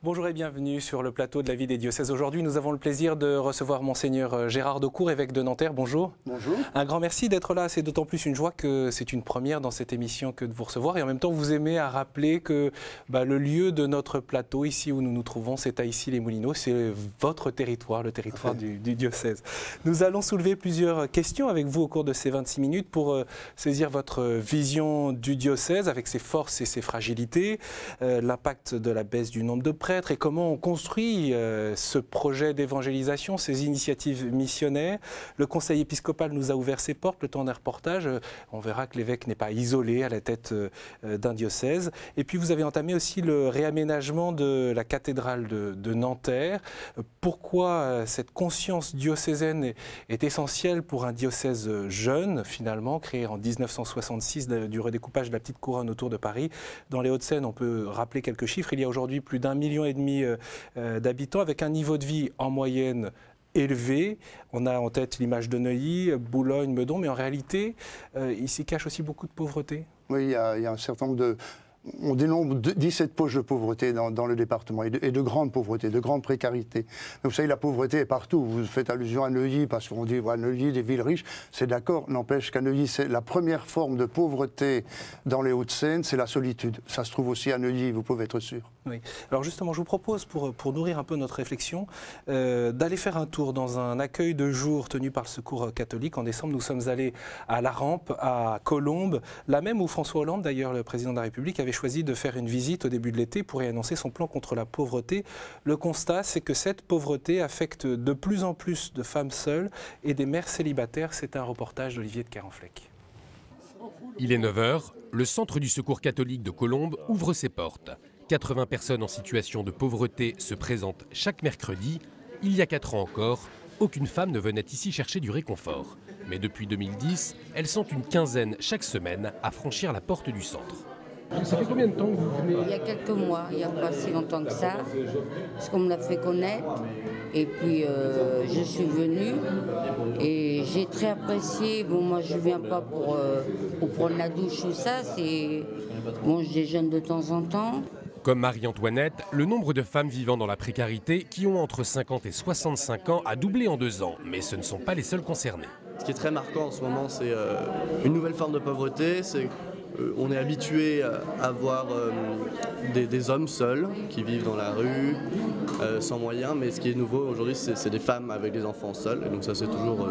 Bonjour et bienvenue sur le plateau de la vie des diocèses. Aujourd'hui, nous avons le plaisir de recevoir Monseigneur Gérard Daucourt, évêque de Nanterre. Bonjour. Bonjour. Un grand merci d'être là. C'est d'autant plus une joie que c'est une première dans cette émission que de vous recevoir. Et en même temps, vous aimez à rappeler que le lieu de notre plateau, ici où nous nous trouvons, c'est à Issy-les-Moulineaux. C'est votre territoire, le territoire du diocèse. Nous allons soulever plusieurs questions avec vous au cours de ces 26 minutes pour saisir votre vision du diocèse avec ses forces et ses fragilités, l'impact de la baisse du nombre de prêtres, et comment on construit ce projet d'évangélisation, ces initiatives missionnaires. Le Conseil épiscopal nous a ouvert ses portes, le temps d'un reportage. On verra que l'évêque n'est pas isolé à la tête d'un diocèse. Et puis vous avez entamé aussi le réaménagement de la cathédrale de Nanterre. Pourquoi cette conscience diocésaine est essentielle pour un diocèse jeune, finalement, créé en 1966 du redécoupage de la petite couronne autour de Paris. Dans les Hauts-de-Seine, on peut rappeler quelques chiffres. Il y a aujourd'hui plus d'1,5 million d'habitants avec un niveau de vie en moyenne élevé. On a en tête l'image de Neuilly, Boulogne, Meudon, mais en réalité, il s'y cache aussi beaucoup de pauvreté. Oui, il y a un certain nombre de... On dénombre 17 poches de pauvreté dans le département et de grande pauvreté, de grande précarité. Mais vous savez, la pauvreté est partout. Vous faites allusion à Neuilly parce qu'on dit Neuilly, des villes riches, c'est d'accord. N'empêche qu'à Neuilly, c'est la première forme de pauvreté dans les Hauts-de-Seine, c'est la solitude. Ça se trouve aussi à Neuilly, vous pouvez être sûr. Oui. Alors justement, je vous propose, pour nourrir un peu notre réflexion, d'aller faire un tour dans un accueil de jour tenu par le Secours catholique. En décembre, nous sommes allés à La Rampe, à Colombes, là même où François Hollande, d'ailleurs le président de la République, avait choisi de faire une visite au début de l'été pour y annoncer son plan contre la pauvreté. Le constat, c'est que cette pauvreté affecte de plus en plus de femmes seules et des mères célibataires. C'est un reportage d'Olivier de Carenfleck. Il est 9 h, le centre du Secours catholique de Colombes ouvre ses portes. 80 personnes en situation de pauvreté se présentent chaque mercredi. Il y a 4 ans encore, aucune femme ne venait ici chercher du réconfort. Mais depuis 2010, elles sont une quinzaine chaque semaine à franchir la porte du centre. Ça fait combien de temps que vous venez? Il y a quelques mois, il n'y a pas si longtemps que ça, parce qu'on me l'a fait connaître. Et puis je suis venue et j'ai très apprécié. Bon, moi je ne viens pas pour prendre la douche ou ça, bon, je déjeune de temps en temps. Comme Marie-Antoinette, le nombre de femmes vivant dans la précarité qui ont entre 50 et 65 ans a doublé en 2 ans, mais ce ne sont pas les seules concernées. Ce qui est très marquant en ce moment, c'est une nouvelle forme de pauvreté. On est habitué à voir des hommes seuls qui vivent dans la rue, sans moyens, mais ce qui est nouveau aujourd'hui, c'est des femmes avec des enfants seuls. Et donc ça, c'est toujours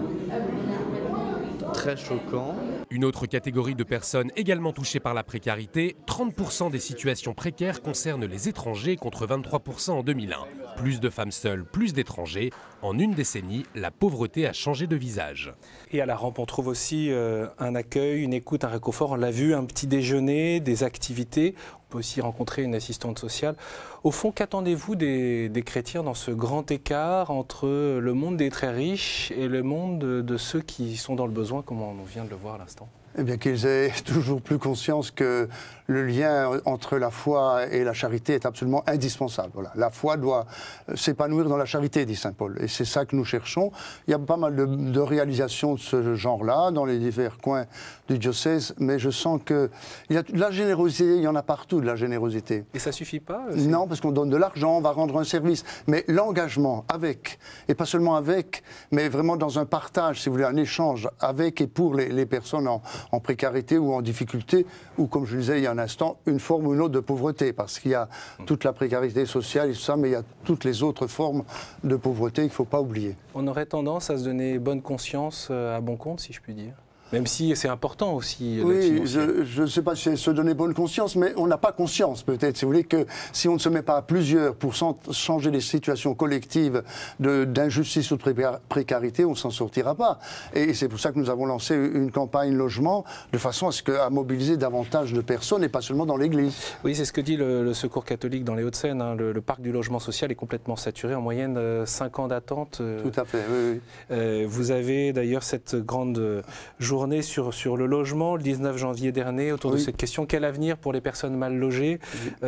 très choquant. Une autre catégorie de personnes également touchées par la précarité, 30% des situations précaires concernent les étrangers contre 23% en 2001. Plus de femmes seules, plus d'étrangers. En une décennie, la pauvreté a changé de visage. Et à La Rampe, on trouve aussi un accueil, une écoute, un réconfort. On l'a vu, un petit déjeuner, des activités. On peut aussi rencontrer une assistante sociale. Au fond, qu'attendez-vous des chrétiens dans ce grand écart entre le monde des très riches et le monde de ceux qui sont dans le besoin, comme on vient de le voir à l'instant? Eh bien, qu'ils aient toujours plus conscience que le lien entre la foi et la charité est absolument indispensable. Voilà. La foi doit s'épanouir dans la charité, dit saint Paul. Et c'est ça que nous cherchons. Il y a pas mal de réalisations de ce genre-là dans les divers coins du diocèse, mais je sens qu'il y a de la générosité, il y en a partout de la générosité. Et ça ne suffit pas? Non, parce qu'on donne de l'argent, on va rendre un service. Mais l'engagement avec, et pas seulement avec, mais vraiment dans un partage, si vous voulez, un échange avec et pour les personnes en précarité ou en difficulté, ou comme je le disais il y a un instant, une forme ou une autre de pauvreté, parce qu'il y a toute la précarité sociale et tout ça, mais il y a toutes les autres formes de pauvreté qu'il ne faut pas oublier. On aurait tendance à se donner bonne conscience à bon compte, si je puis dire. Même si c'est important aussi. Oui, je ne sais pas si c'est se donner bonne conscience, mais on n'a pas conscience peut-être, si vous voulez, que si on ne se met pas à plusieurs pour changer les situations collectives d'injustice ou de précarité, on ne s'en sortira pas. Et c'est pour ça que nous avons lancé une campagne logement, de façon à mobiliser davantage de personnes, et pas seulement dans l'Église. Oui, c'est ce que dit le Secours catholique dans les Hauts-de-Seine. Hein. Le parc du logement social est complètement saturé, en moyenne 5 ans d'attente. Tout à fait, oui, oui. Vous avez d'ailleurs cette grande journée sur le logement, le 19 janvier dernier, autour de cette question. Quel avenir pour les personnes mal logées?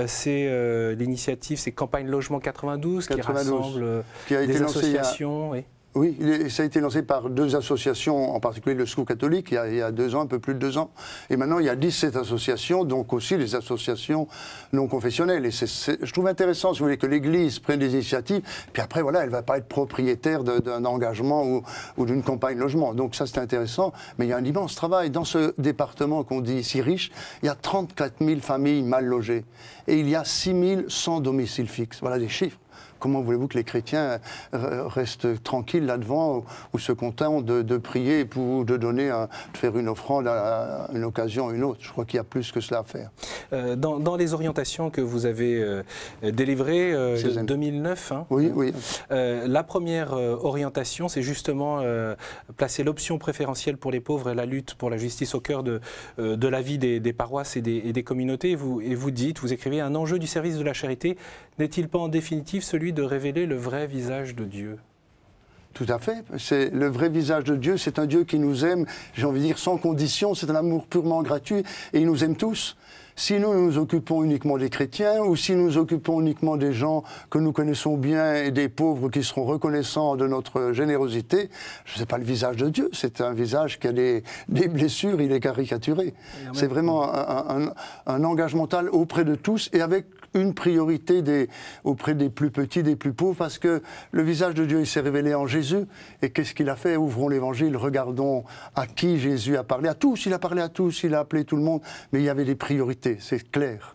C'est l'initiative, c'est Campagne Logement 92, qui rassemble qui a été des associations. Oui, ça a été lancé par 2 associations, en particulier le Secours catholique, il y a 2 ans, un peu plus de 2 ans. Et maintenant, il y a 17 associations, donc aussi les associations non confessionnelles. Et je trouve intéressant, si vous voulez, que l'Église prenne des initiatives, puis après, voilà, elle ne va pas être propriétaire d'un engagement ou d'une campagne logement. Donc ça, c'est intéressant. Mais il y a un immense travail. Dans ce département qu'on dit si riche, il y a 34 000 familles mal logées. Et il y a 6 100 domiciles fixes. Voilà des chiffres. Comment voulez-vous que les chrétiens restent tranquilles là-devant ou se contentent de prier ou de donner, de faire une offrande à une occasion ou une autre? Je crois qu'il y a plus que cela à faire. Dans les orientations que vous avez délivrées en 2009, hein, oui, oui. La première orientation, c'est justement placer l'option préférentielle pour les pauvres et la lutte pour la justice au cœur de la vie des paroisses et des communautés. Et vous dites, vous écrivez, un enjeu du service de la charité n'est-il pas en définitive celui de révéler le vrai visage de Dieu? Tout à fait. C'est le vrai visage de Dieu. C'est un Dieu qui nous aime, j'ai envie de dire, sans condition. C'est un amour purement gratuit et il nous aime tous. Si nous nous occupons uniquement des chrétiens ou si nous nous occupons uniquement des gens que nous connaissons bien et des pauvres qui seront reconnaissants de notre générosité, ce n'est pas le visage de Dieu, c'est un visage qui a des blessures, il est caricaturé. C'est vraiment un engagement mental auprès de tous et avec une priorité auprès des plus petits, des plus pauvres, parce que le visage de Dieu, il s'est révélé en Jésus. Et qu'est-ce qu'il a fait? Ouvrons l'Évangile, regardons à qui Jésus a parlé. À tous, il a parlé à tous, il a appelé tout le monde, mais il y avait des priorités, c'est clair.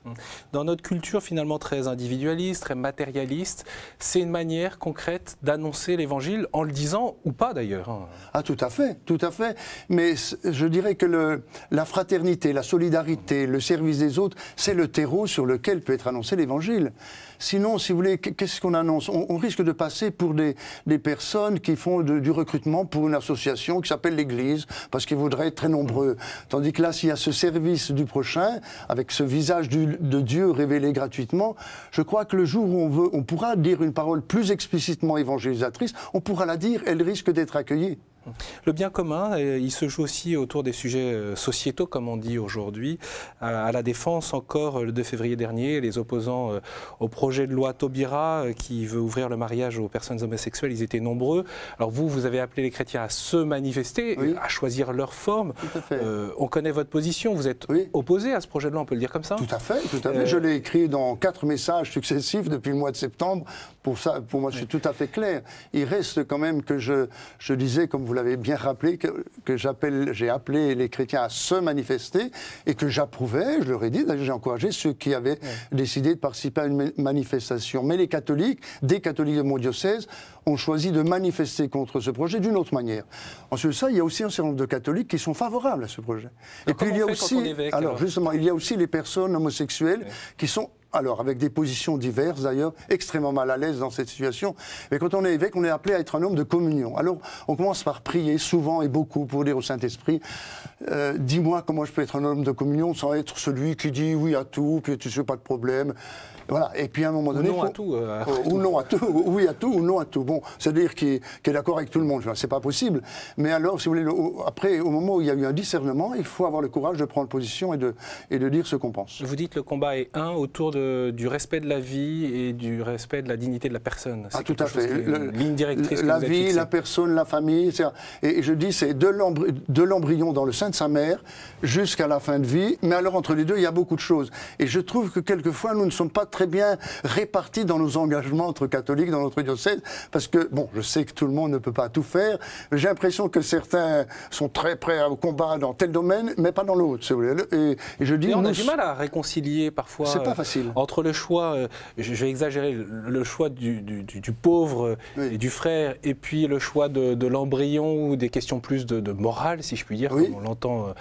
Dans notre culture finalement très individualiste, très matérialiste, c'est une manière concrète d'annoncer l'Évangile en le disant ou pas d'ailleurs. Ah, tout à fait, tout à fait. Mais je dirais que la fraternité, la solidarité, le service des autres, c'est le terreau sur lequel peut être annoncé l'Évangile. Sinon, si vous voulez, qu'est-ce qu'on annonce? On risque de passer pour des personnes qui font du recrutement pour une association qui s'appelle l'Église, parce qu'ils voudraient être très nombreux. Tandis que là, s'il y a ce service du prochain, avec ce visage de Dieu révélé gratuitement, je crois que le jour où on pourra dire une parole plus explicitement évangélisatrice, on pourra la dire, elle risque d'être accueillie. Le bien commun, il se joue aussi autour des sujets sociétaux, comme on dit aujourd'hui. À la Défense, encore le 2 février dernier, les opposants au projet de loi Taubira, qui veut ouvrir le mariage aux personnes homosexuelles, ils étaient nombreux. Alors vous avez appelé les chrétiens à se manifester, oui, à choisir leur forme. Tout à fait. On connaît votre position, vous êtes opposé à ce projet de loi, on peut le dire comme ça? Tout à fait, tout à fait. Je l'ai écrit dans 4 messages successifs depuis le mois de septembre. Pour moi, je suis tout à fait clair. Il reste quand même que je disais, comme vous l'avez bien rappelé, que j'ai appelé les chrétiens à se manifester et que j'approuvais, je leur ai dit, d'ailleurs j'ai encouragé ceux qui avaient décidé de participer à une manifestation. Mais les catholiques, des catholiques de mon diocèse, ont choisi de manifester contre ce projet d'une autre manière. Ensuite de ça, il y a aussi un certain nombre de catholiques qui sont favorables à ce projet. Et puis il y a aussi, justement, il y a aussi les personnes homosexuelles qui sont, alors avec des positions diverses d'ailleurs, extrêmement mal à l'aise dans cette situation. Mais quand on est évêque, on est appelé à être un homme de communion. Alors on commence par prier souvent et beaucoup pour dire au Saint-Esprit, dis-moi comment je peux être un homme de communion sans être celui qui dit oui à tout, puis tu sais pas de problème. Voilà. Et puis à un moment donné, non à tout, ou non à tout, oui à tout ou non à tout. Bon, c'est-à-dire qu'il est d'accord avec tout le monde. C'est pas possible. Mais alors, si vous voulez, après, au moment où il y a eu un discernement, il faut avoir le courage de prendre position et de dire ce qu'on pense. Vous dites le combat est autour du respect de la vie et du respect de la dignité de la personne. Ah, tout à fait. Ligne directrice. La vie, la personne, la famille. Et je dis, c'est de l'embryon dans le sein de sa mère jusqu'à la fin de vie. Mais alors, entre les deux, il y a beaucoup de choses. Et je trouve que quelquefois, nous ne sommes pas très bien répartis dans nos engagements entre catholiques dans notre diocèse, parce que, bon, je sais que tout le monde ne peut pas tout faire, mais j'ai l'impression que certains sont très prêts au combat dans tel domaine, mais pas dans l'autre, si vous voulez. Et je dis, on a du mal à réconcilier parfois pas facile. Entre le choix, je vais exagérer, le choix du pauvre et du frère, et puis le choix de l'embryon, ou des questions plus de morale, si je puis dire, comme on l'entend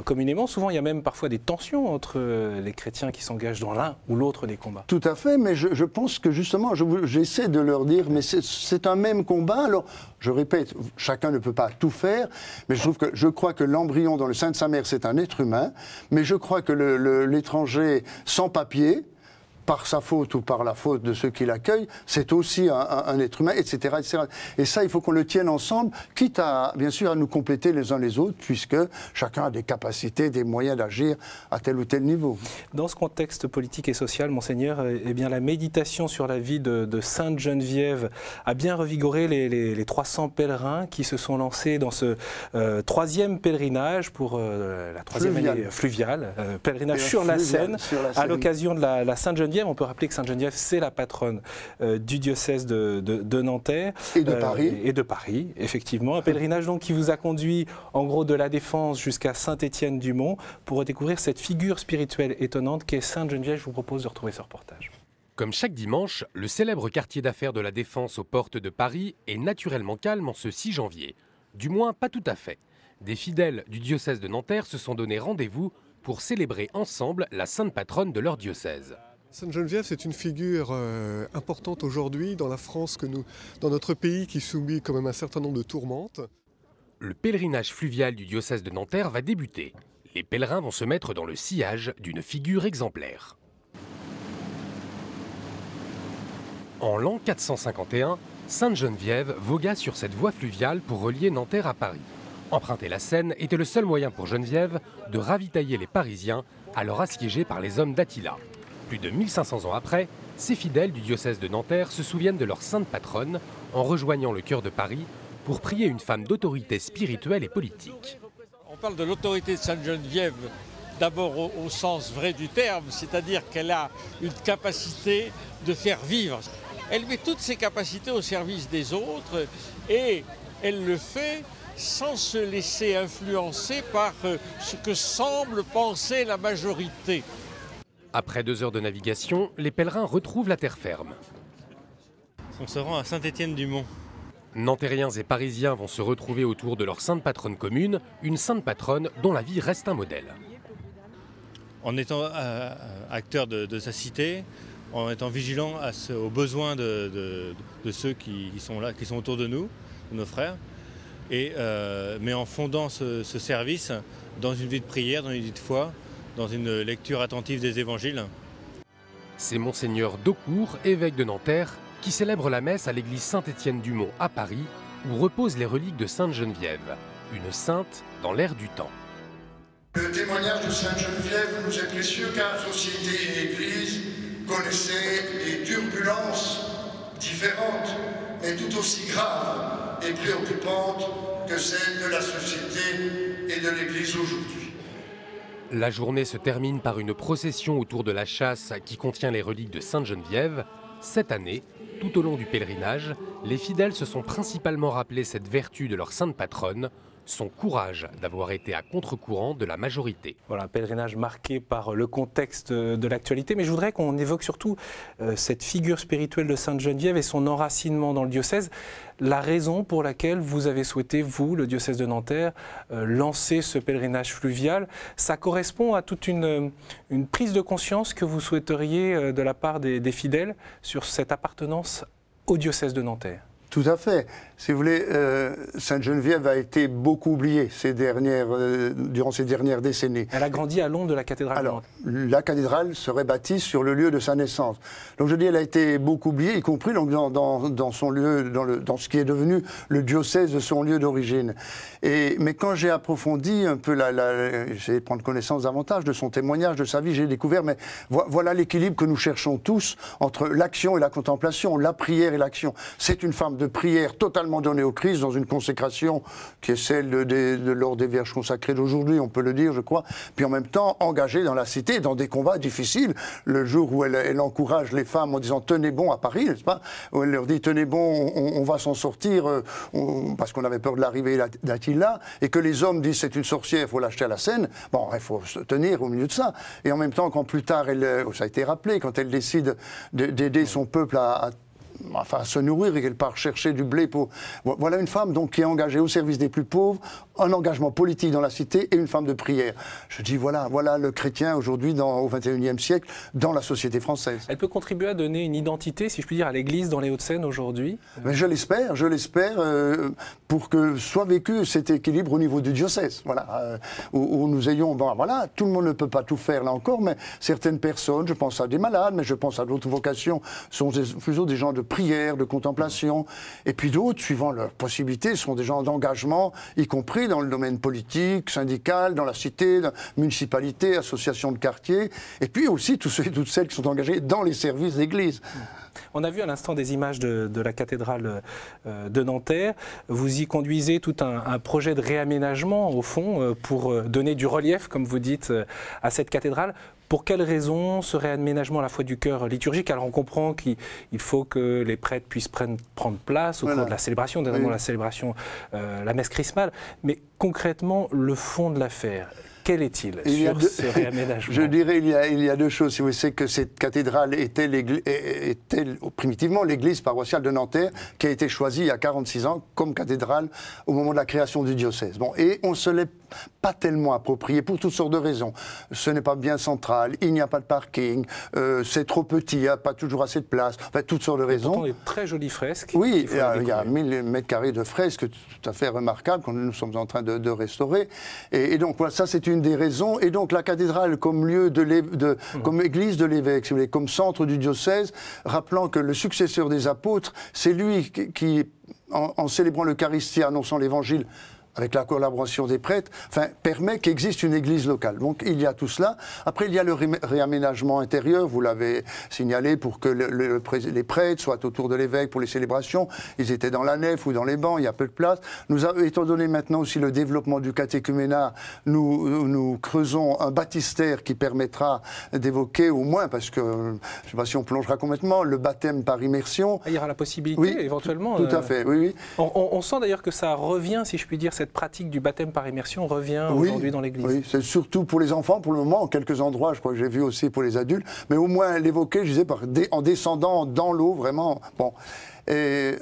communément. Souvent, il y a même parfois des tensions entre les chrétiens qui s'engagent dans l'un ou l'autre des combats. Tout à fait, mais je pense que justement, j'essaie de leur dire, mais c'est un même combat. Alors, je répète, chacun ne peut pas tout faire, mais je crois que l'embryon dans le sein de sa mère, c'est un être humain, mais je crois que l'étranger sans papier, par sa faute ou par la faute de ceux qui l'accueillent, c'est aussi un être humain, etc., etc. Et ça, il faut qu'on le tienne ensemble, quitte à, bien sûr, à nous compléter les uns les autres, puisque chacun a des capacités, des moyens d'agir à tel ou tel niveau. Dans ce contexte politique et social, Monseigneur, eh bien, la méditation sur la vie de Sainte Geneviève a bien revigoré les 300 pèlerins qui se sont lancés dans ce troisième pèlerinage pour la troisième année fluviale, pèlerinage sur la Seine, à l'occasion de la Sainte Geneviève. On peut rappeler que Sainte Geneviève, c'est la patronne du diocèse de Nanterre. Et de Paris. Et de Paris, effectivement. Un pèlerinage donc qui vous a conduit, en gros, de la Défense jusqu'à Saint-Étienne-du-Mont pour découvrir cette figure spirituelle étonnante qu'est Sainte Geneviève. Je vous propose de retrouver ce reportage. Comme chaque dimanche, le célèbre quartier d'affaires de la Défense aux portes de Paris est naturellement calme en ce 6 janvier. Du moins, pas tout à fait. Des fidèles du diocèse de Nanterre se sont donné rendez-vous pour célébrer ensemble la sainte patronne de leur diocèse. Sainte Geneviève, c'est une figure importante aujourd'hui dans la France, dans notre pays qui subit quand même un certain nombre de tourmentes. Le pèlerinage fluvial du diocèse de Nanterre va débuter. Les pèlerins vont se mettre dans le sillage d'une figure exemplaire. En l'an 451, Sainte Geneviève vogua sur cette voie fluviale pour relier Nanterre à Paris. Emprunter la Seine était le seul moyen pour Geneviève de ravitailler les Parisiens, alors assiégés par les hommes d'Attila. Plus de 1500 ans après, ces fidèles du diocèse de Nanterre se souviennent de leur sainte patronne en rejoignant le cœur de Paris pour prier une femme d'autorité spirituelle et politique. On parle de l'autorité de Sainte Geneviève d'abord au sens vrai du terme, c'est-à-dire qu'elle a une capacité de faire vivre. Elle met toutes ses capacités au service des autres et elle le fait sans se laisser influencer par ce que semble penser la majorité. Après 2 heures de navigation, les pèlerins retrouvent la terre ferme. On se rend à Saint-Étienne-du-Mont. Nantériens et Parisiens vont se retrouver autour de leur sainte patronne commune, une sainte patronne dont la vie reste un modèle. En étant acteur de sa cité, en étant vigilant aux besoins de ceux qui sont là, qui sont autour de nous, de nos frères, mais en fondant ce service dans une vie de prière, dans une vie de foi, dans une lecture attentive des évangiles. C'est Monseigneur Daucourt, évêque de Nanterre, qui célèbre la messe à l'église Saint-Étienne-du-Mont à Paris, où reposent les reliques de Sainte Geneviève, une sainte dans l'air du temps. Le témoignage de Sainte Geneviève nous est précieux car société et Église connaissaient des turbulences différentes, mais tout aussi graves et préoccupantes que celles de la société et de l'Église aujourd'hui. La journée se termine par une procession autour de la châsse qui contient les reliques de Sainte Geneviève. Cette année, tout au long du pèlerinage, les fidèles se sont principalement rappelés cette vertu de leur sainte patronne, son courage d'avoir été à contre-courant de la majorité. Voilà, un pèlerinage marqué par le contexte de l'actualité, mais je voudrais qu'on évoque surtout cette figure spirituelle de Sainte Geneviève et son enracinement dans le diocèse. La raison pour laquelle vous avez souhaité, vous, le diocèse de Nanterre, lancer ce pèlerinage fluvial, ça correspond à toute une prise de conscience que vous souhaiteriez de la part des fidèles sur cette appartenance au diocèse de Nanterre. Tout à fait. Si vous voulez, Sainte Geneviève a été beaucoup oubliée durant ces dernières décennies. Elle a grandi à l'ombre de la cathédrale. Alors, la cathédrale serait bâtie sur le lieu de sa naissance. Donc je dis, elle a été beaucoup oubliée, y compris donc, dans son lieu, dans ce qui est devenu le diocèse de son lieu d'origine. Mais quand j'ai approfondi un peu, j'ai essayé de prendre connaissance davantage de son témoignage, de sa vie, j'ai découvert, mais voilà l'équilibre que nous cherchons tous entre l'action et la contemplation, la prière et l'action. C'est une femme de prière totalement donnée au Christ dans une consécration qui est celle de l'ordre des Vierges consacrées d'aujourd'hui, on peut le dire, je crois, puis en même temps engagée dans la cité, dans des combats difficiles. Le jour où elle encourage les femmes en disant « tenez bon à Paris », n'est-ce pas, où elle leur dit « tenez bon, on va s'en sortir », parce qu'on avait peur de l'arrivée d'Attila, et que les hommes disent « c'est une sorcière, il faut l'acheter à la Seine », bon, il faut se tenir au milieu de ça. Et en même temps, quand plus tard, ça a été rappelé, quand elle décide d'aider son peuple à se nourrir et qu'elle part chercher du blé pour... Voilà une femme donc qui est engagée au service des plus pauvres, un engagement politique dans la cité et une femme de prière. Je dis voilà le chrétien aujourd'hui au XXIe siècle dans la société française. Elle peut contribuer à donner une identité, si je puis dire, à l'Église dans les Hauts-de-Seine aujourd'hui? Mais je l'espère, pour que soit vécu cet équilibre au niveau du diocèse. Voilà, où nous ayons, voilà, tout le monde ne peut pas tout faire là encore, mais certaines personnes, je pense à des malades, mais je pense à d'autres vocations, sont plutôt des gens de prière, de contemplation, et puis d'autres, suivant leurs possibilités, sont des gens d'engagement, y compris dans le domaine politique, syndical, dans la cité, dans la municipalité, association de quartier, et puis aussi tous ceux et toutes celles qui sont engagés dans les services d'église. On a vu à l'instant des images de la cathédrale de Nanterre. Vous y conduisez tout un projet de réaménagement, au fond, pour donner du relief, comme vous dites, à cette cathédrale. Pour quelles raisons ce réaménagement à la fois du cœur liturgique? Alors on comprend qu'il faut que les prêtres puissent prendre place au cours de la célébration, notamment la célébration, la messe chrismale. Mais concrètement, le fond de l'affaire, quel est-il sur ce réaménagement? Je dirais il y a deux choses. Vous savez que cette cathédrale était primitivement l'église paroissiale de Nanterre, qui a été choisie il y a 46 ans comme cathédrale au moment de la création du diocèse. Bon, et on ne se l'est pas tellement approprié pour toutes sortes de raisons. Ce n'est pas bien central, il n'y a pas de parking, c'est trop petit, il n'y a pas toujours assez de place, enfin toutes sortes de raisons. Pourtant, des très jolies fresques. Oui, il y a 1000 mètres carrés de fresques tout à fait remarquables que nous sommes en train de restaurer. Et donc voilà, ça c'est une des raisons. Et donc la cathédrale comme lieu comme église de l'évêque, si vous voulez, comme centre du diocèse, rappelant que le successeur des apôtres, c'est lui qui en célébrant l'Eucharistie, annonçant l'évangile, avec la collaboration des prêtres, permet qu'existe une église locale. Donc il y a tout cela. Après, il y a le réaménagement intérieur, vous l'avez signalé, pour que les prêtres soient autour de l'évêque pour les célébrations. Ils étaient dans la nef ou dans les bancs, il y a peu de place. Étant donné maintenant aussi le développement du catéchuménat, nous creusons un baptistère qui permettra d'évoquer au moins, parce que je ne sais pas si on plongera complètement, le baptême par immersion. Il y aura la possibilité, éventuellement. Tout à fait, oui. On sent d'ailleurs que ça revient, si je puis dire, cette pratique du baptême par immersion revient aujourd'hui dans l'Église. Oui, c'est surtout pour les enfants, pour le moment, en quelques endroits, je crois que j'ai vu aussi pour les adultes, mais au moins l'évoquer, je disais, en descendant dans l'eau, vraiment. Bon. Et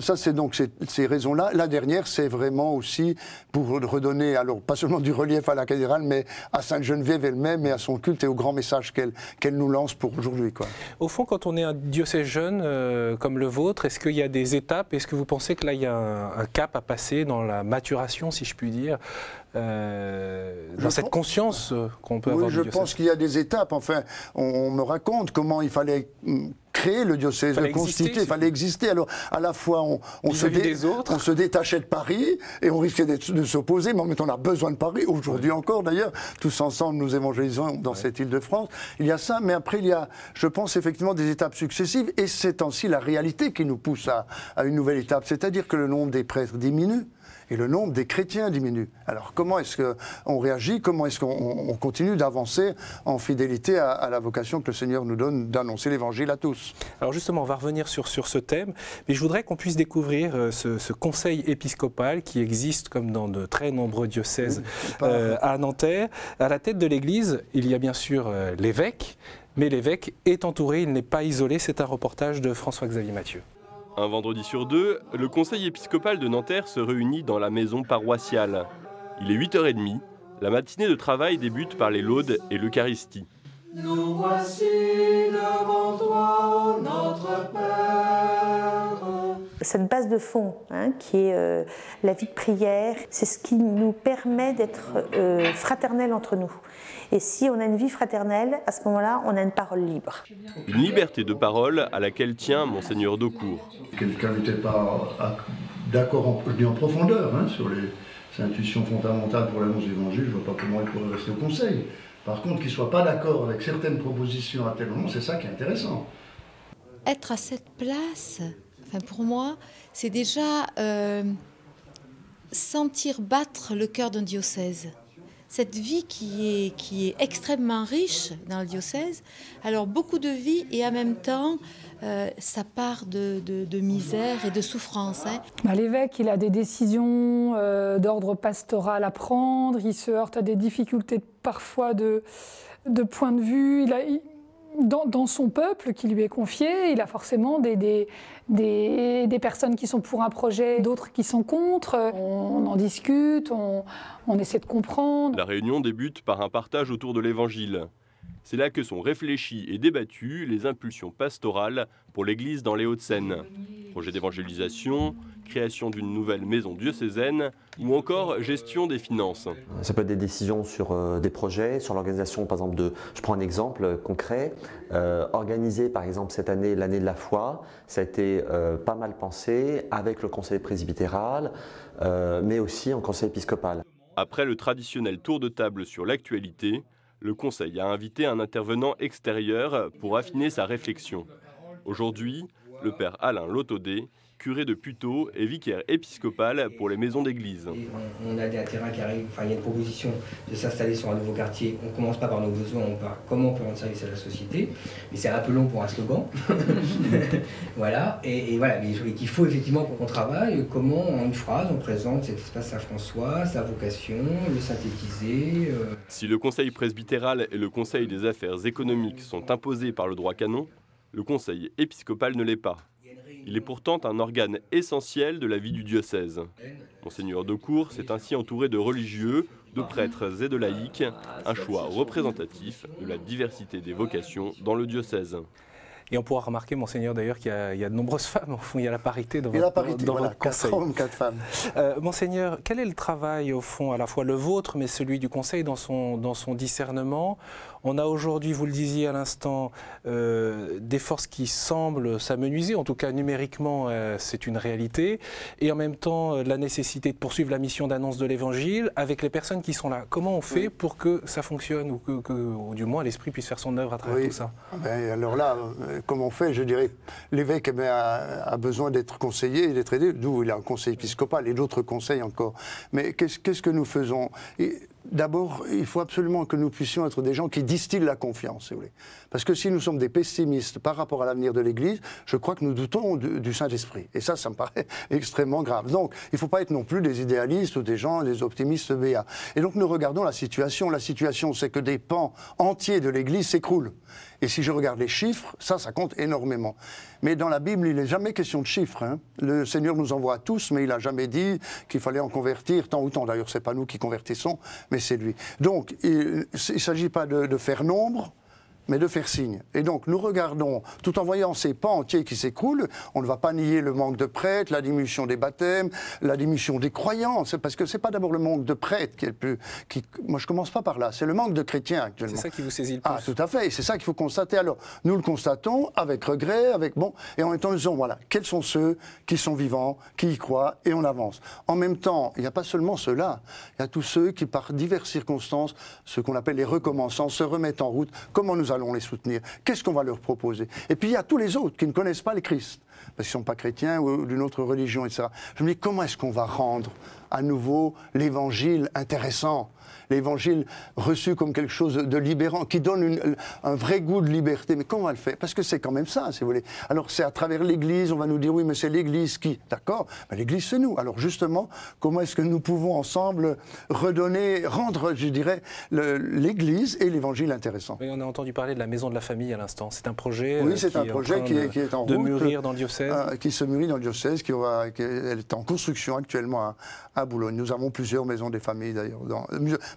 ça, c'est donc ces raisons-là. La dernière, c'est vraiment aussi pour redonner, alors pas seulement du relief à la cathédrale, mais à Sainte-Geneviève elle-même et à son culte et au grand message qu'elle nous lance pour aujourd'hui, quoi. Au fond, quand on est un diocèse jeune comme le vôtre, est-ce qu'il y a des étapes? Est-ce que vous pensez que là, il y a un cap à passer dans la maturation, si je puis dire, dans cette conscience qu'on peut avoir du diocèse? Je pense qu'il y a des étapes. Enfin, on me raconte comment il fallait créer le diocèse, le constituer, il fallait exister. Alors, à la fois, on se détachait de Paris et on risquait de s'opposer, mais en même temps, on a besoin de Paris, aujourd'hui encore d'ailleurs. Tous ensemble, nous évangélisons dans cette Île-de-France. Il y a ça, mais après, il y a, je pense, effectivement, des étapes successives, et c'est ainsi la réalité qui nous pousse à une nouvelle étape. C'est-à-dire que le nombre des prêtres diminue et le nombre des chrétiens diminue. Alors, comment est-ce qu'on réagit? Comment est-ce qu'on continue d'avancer en fidélité à la vocation que le Seigneur nous donne d'annoncer l'Évangile à tous? Alors justement, on va revenir sur ce thème, mais je voudrais qu'on puisse découvrir ce conseil épiscopal qui existe comme dans de très nombreux diocèses à Nanterre. À la tête de l'Église, il y a bien sûr l'évêque, mais l'évêque est entouré, il n'est pas isolé. C'est un reportage de François-Xavier Mathieu. Un vendredi sur deux, le conseil épiscopal de Nanterre se réunit dans la maison paroissiale. Il est 8h30, la matinée de travail débute par les laudes et l'Eucharistie. Nous voici devant toi, notre Père. Cette base de fond, qui est la vie de prière, c'est ce qui nous permet d'être fraternels entre nous. Et si on a une vie fraternelle, à ce moment-là, on a une parole libre. Une liberté de parole à laquelle tient Monseigneur Daucourt. Quelqu'un n'était pas d'accord en profondeur sur les intuitions fondamentales pour l'annonce de l'Évangile, je ne vois pas comment il pourrait rester au Conseil. Par contre, qu'il ne soit pas d'accord avec certaines propositions à tel moment, c'est ça qui est intéressant. Être à cette place, pour moi, c'est déjà sentir battre le cœur d'un diocèse. Cette vie qui est extrêmement riche dans le diocèse, alors beaucoup de vie et en même temps, ça part de misère et de souffrance. L'évêque, il a des décisions d'ordre pastoral à prendre, il se heurte à des difficultés parfois de point de vue, dans son peuple qui lui est confié, il a forcément des personnes qui sont pour un projet, d'autres qui sont contre. On en discute, on essaie de comprendre. La réunion débute par un partage autour de l'Évangile. C'est là que sont réfléchies et débattues les impulsions pastorales pour l'Église dans les Hauts-de-Seine. Projet d'évangélisation, création d'une nouvelle maison diocésaine ou encore gestion des finances. Ça peut être des décisions sur des projets, sur l'organisation par exemple je prends un exemple concret, organiser par exemple cette année l'année de la foi, ça a été pas mal pensé avec le conseil presbytéral, mais aussi en conseil épiscopal. Après le traditionnel tour de table sur l'actualité, le Conseil a invité un intervenant extérieur pour affiner sa réflexion. Aujourd'hui, le père Alain Lotodé, curé de Puteaux et vicaire épiscopal pour les maisons d'église. On a des terrains qui arrivent, il y a une proposition de s'installer sur un nouveau quartier. On ne commence pas par nos besoins, on part comment on peut rendre service à la société. Mais c'est un peu long pour un slogan. Voilà, et voilà, mais il faut effectivement qu'on travaille comment, en une phrase, on présente cet espace Saint-François, sa vocation, le synthétiser. Si le Conseil presbytéral et le Conseil des affaires économiques sont imposés par le droit canon, le Conseil épiscopal ne l'est pas. Il est pourtant un organe essentiel de la vie du diocèse. Monseigneur Daucourt s'est ainsi entouré de religieux, de prêtres et de laïcs, un choix représentatif de la diversité des vocations dans le diocèse. Et on pourra remarquer, Monseigneur, d'ailleurs, qu'il y a de nombreuses femmes. Au fond, il y a la parité dans votre conseil. 4 hommes, 4 femmes. Monseigneur, quel est le travail, au fond, à la fois le vôtre, mais celui du Conseil dans son discernement? On a aujourd'hui, vous le disiez à l'instant, des forces qui semblent s'amenuiser, en tout cas numériquement, c'est une réalité, et en même temps, la nécessité de poursuivre la mission d'annonce de l'Évangile avec les personnes qui sont là. Comment on fait pour que ça fonctionne, ou du moins l'Esprit puisse faire son œuvre à travers tout ça? Alors là, comment on fait? Je dirais, l'évêque a besoin d'être conseillé et d'être aidé, d'où il a un conseil épiscopal et d'autres conseils encore. Mais qu'est-ce que nous faisons? D'abord, il faut absolument que nous puissions être des gens qui distillent la confiance, si vous voulez. Parce que si nous sommes des pessimistes par rapport à l'avenir de l'Église, je crois que nous doutons du Saint-Esprit. Et ça me paraît extrêmement grave. Donc, il ne faut pas être non plus des idéalistes ou des gens, des optimistes béats. Et donc, nous regardons la situation. La situation, c'est que des pans entiers de l'Église s'écroulent. Et si je regarde les chiffres, ça compte énormément. Mais dans la Bible, il n'est jamais question de chiffres. Hein. Le Seigneur nous envoie tous, mais il n'a jamais dit qu'il fallait en convertir tant ou tant. D'ailleurs, ce n'est pas nous qui convertissons, mais c'est lui. Donc, il ne s'agit pas de faire nombre, mais de faire signe. Et donc, nous regardons, tout en voyant ces pans entiers qui s'écroulent, on ne va pas nier le manque de prêtres, la diminution des baptêmes, la diminution des croyants, parce que ce n'est pas d'abord le manque de prêtres qui est le plus... moi, je ne commence pas par là, c'est le manque de chrétiens actuellement. C'est ça qui vous saisit le plus. Ah, tout à fait, et c'est ça qu'il faut constater. Alors, nous le constatons avec regret, et en même temps, nous disons, voilà, quels sont ceux qui sont vivants, qui y croient, et on avance. En même temps, il n'y a pas seulement ceux-là, il y a tous ceux qui, par diverses circonstances, ce qu'on appelle les recommençants, se remettent en route. Comment nous allons les soutenir? Qu'est-ce qu'on va leur proposer? Et puis il y a tous les autres qui ne connaissent pas le Christ, parce qu'ils ne sont pas chrétiens ou d'une autre religion, etc. Je me dis, comment est-ce qu'on va rendre à nouveau l'Évangile intéressant? L'Évangile reçu comme quelque chose de libérant, qui donne un vrai goût de liberté. Mais comment on va le faire? Parce que c'est quand même ça, si vous voulez. Alors c'est à travers l'Église, on va nous dire, oui, mais c'est l'Église qui... D'accord, mais l'Église c'est nous. Alors justement, comment est-ce que nous pouvons ensemble rendre, je dirais, l'Église et l'Évangile intéressant? Oui, on a entendu parler de la Maison de la Famille à l'instant. C'est un projet, oui, c'est un projet qui est en route, de mûrir dans le diocèse. Qui se mûrit dans le diocèse, elle est en construction actuellement à Boulogne. Nous avons plusieurs maisons des familles d'ailleurs.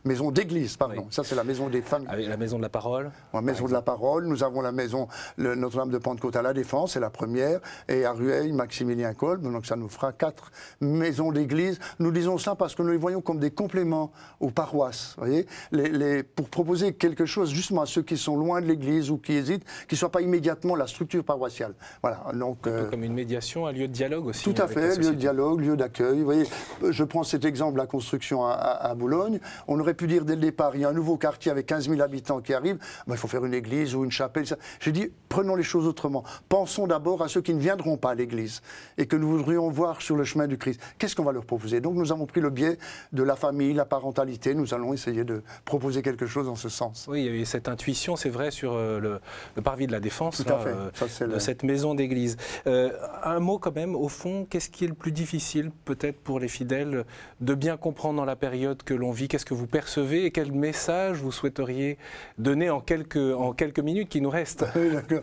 Maison d'église, pardon. Oui. Ça, c'est la maison des familles. Avec la maison de la parole. La maison de la parole. Nous avons la maison Notre-Dame de Pentecôte à la Défense, c'est la première. Et à Rueil, Maximilien Kolb. Donc ça nous fera 4 maisons d'église. Nous disons ça parce que nous les voyons comme des compléments aux paroisses. Vous voyez, pour proposer quelque chose justement à ceux qui sont loin de l'église ou qui hésitent, qui ne soient pas immédiatement la structure paroissiale. Voilà. Donc, comme une médiation, un lieu de dialogue aussi. Tout à fait, lieu de dialogue, lieu d'accueil. Vous voyez, je prends cet exemple, la construction à Boulogne. On aurait pu dire dès le départ, il y a un nouveau quartier avec 15 000 habitants qui arrive, il faut faire une église ou une chapelle. J'ai dit, prenons les choses autrement. Pensons d'abord à ceux qui ne viendront pas à l'église et que nous voudrions voir sur le chemin du Christ. Qu'est-ce qu'on va leur proposer? Donc nous avons pris le biais de la famille, la parentalité. Nous allons essayer de proposer quelque chose dans ce sens. Oui, il y a eu cette intuition, c'est vrai, sur le parvis de la Défense, Tout à fait. de cette maison d'église. Un mot quand même, au fond, qu'est-ce qui est le plus difficile peut-être pour les fidèles de bien comprendre dans la période que l'on vit? Qu'est-ce que vous percevez et quel message vous souhaiteriez donner en quelques minutes qui nous restent? Oui, d'accord.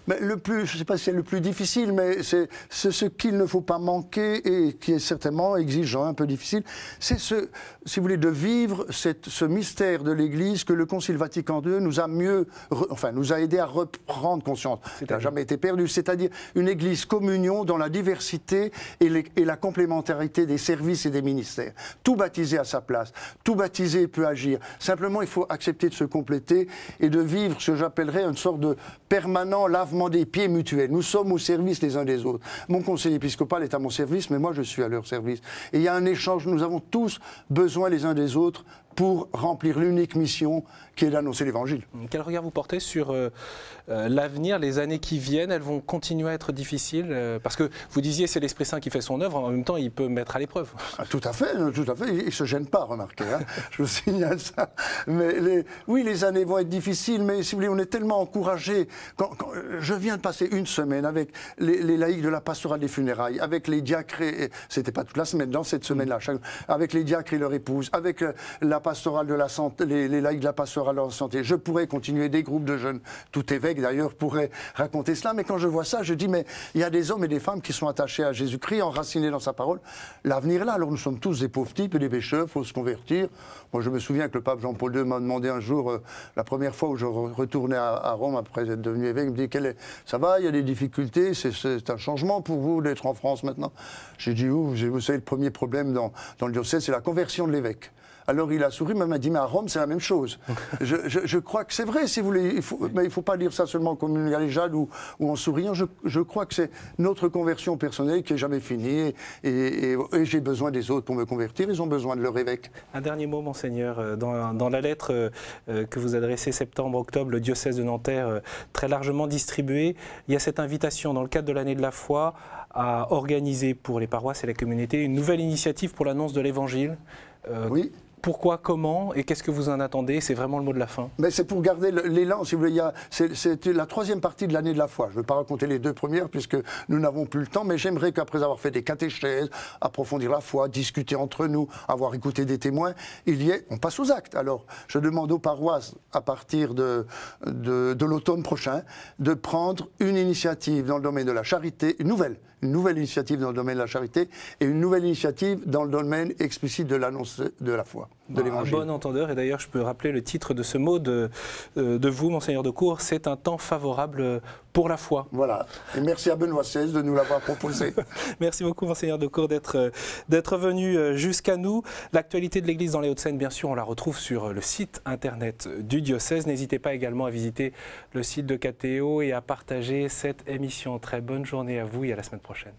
Mais je ne sais pas si c'est le plus difficile, mais c'est ce qu'il ne faut pas manquer et qui est certainement exigeant, un peu difficile. C'est si vous voulez, de vivre ce mystère de l'Église que le Concile Vatican II nous a aidé à reprendre conscience. Ça n'a jamais été perdu. C'est-à-dire une Église communion dans la diversité et la complémentarité des services et des ministères. Tout baptisé à sa place. Tout baptisé peut agir. Simplement, il faut accepter de se compléter et de vivre ce que j'appellerais une sorte de permanent lavement des pieds mutuels. Nous sommes au service les uns des autres. Mon conseil épiscopal est à mon service, mais moi je suis à leur service. Et il y a un échange, nous avons tous besoin les uns des autres pour remplir l'unique mission qui est d'annoncer l'Évangile. Quel regard vous portez sur l'avenir, les années qui viennent? Elles vont continuer à être difficiles parce que vous disiez c'est l'Esprit Saint qui fait son œuvre, en même temps il peut mettre à l'épreuve. Tout à fait, il ne se gêne pas, remarquez, hein. Je vous signale ça. Mais oui, les années vont être difficiles, mais si vous voulez, on est tellement encouragés. Je viens de passer une semaine avec les laïcs de la pastorale des funérailles, avec les diacres, c'était pas toute la semaine, dans cette semaine-là, avec les diacres et leur épouse, avec la pastorale de la santé, les laïcs de la pastorale de la santé. Je pourrais continuer des groupes de jeunes. Tout évêque, d'ailleurs, pourrait raconter cela. Mais quand je vois ça, je dis, mais il y a des hommes et des femmes qui sont attachés à Jésus-Christ, enracinés dans sa parole. L'avenir est là. Alors nous sommes tous des pauvres types et des pécheurs, il faut se convertir. Moi, je me souviens que le pape Jean-Paul II m'a demandé un jour, la première fois où je retournais à Rome après être devenu évêque, il me dit, ça va, il y a des difficultés, c'est un changement pour vous d'être en France maintenant. J'ai dit, vous savez, le premier problème dans le diocèse, c'est la conversion de l'évêque. Alors il a souri, mais il m'a dit, mais à Rome, c'est la même chose. Je crois que c'est vrai, si vous voulez, mais il ne faut pas dire ça seulement comme une galéjade ou en souriant. Je crois que c'est notre conversion personnelle qui n'est jamais finie et j'ai besoin des autres pour me convertir, ils ont besoin de leur évêque. Un dernier mot, Monseigneur. Dans la lettre que vous adressez septembre-octobre, le diocèse de Nanterre, très largement distribuée, il y a cette invitation dans le cadre de l'année de la foi à organiser pour les paroisses et la communauté une nouvelle initiative pour l'annonce de l'Évangile. Oui. Pourquoi, comment et qu'est-ce que vous en attendez? C'est vraiment le mot de la fin. Mais c'est pour garder l'élan, si vous voulez. C'est la troisième partie de l'année de la foi. Je ne vais pas raconter les deux premières puisque nous n'avons plus le temps, mais j'aimerais qu'après avoir fait des catéchèses, approfondir la foi, discuter entre nous, avoir écouté des témoins, on passe aux actes. Alors, je demande aux paroisses, à partir de l'automne prochain, de prendre une initiative dans le domaine de la charité, une nouvelle initiative dans le domaine de la charité et une nouvelle initiative dans le domaine explicite de l'annonce de la foi, de l'Évangile. Un bon entendeur, et d'ailleurs je peux rappeler le titre de ce mot de vous, Monseigneur de Cour, c'est un temps favorable pour la foi. Voilà, et merci à Benoît XVI de nous l'avoir proposé. Merci beaucoup, Monseigneur de Cour, d'être venu jusqu'à nous. L'actualité de l'Église dans les Hauts-de-Seine, bien sûr, on la retrouve sur le site internet du diocèse. N'hésitez pas également à visiter le site de KTO et à partager cette émission. Très bonne journée à vous et à la semaine prochaine.